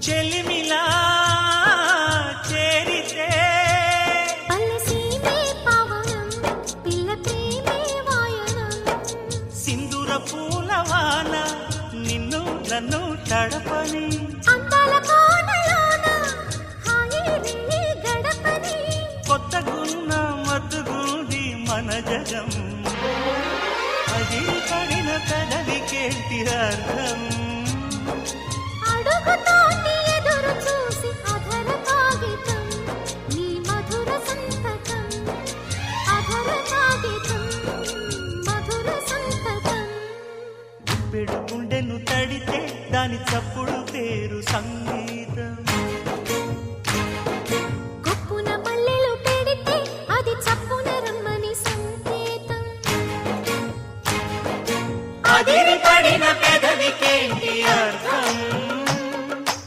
చెలిమిలా చేరితే అలసీమే పవనం పిల్ల ప్రేమే వాయనం సింధూర పూలవాన నిన్ను నన్ను తడపని అందాల కోనలోన హాయిని గడపని కొత్తగున్న మత్తుగుంది మన జగం అది పడిన పెదవికేంటి అర్థం అడుగుతోటి ఎదురు చూసి అధర కాగితం నీ మధుర సంతకం అధర కాగితం మధుర సంతకం పెడు గుండెను తడితే దాని చప్పుడు పేరు సంగీతం కొప్పున మల్లెలు పెడితే అది చప్పున రమ్మని సంకేతం అదిరి పడిన పెదవికేంటి అర్థం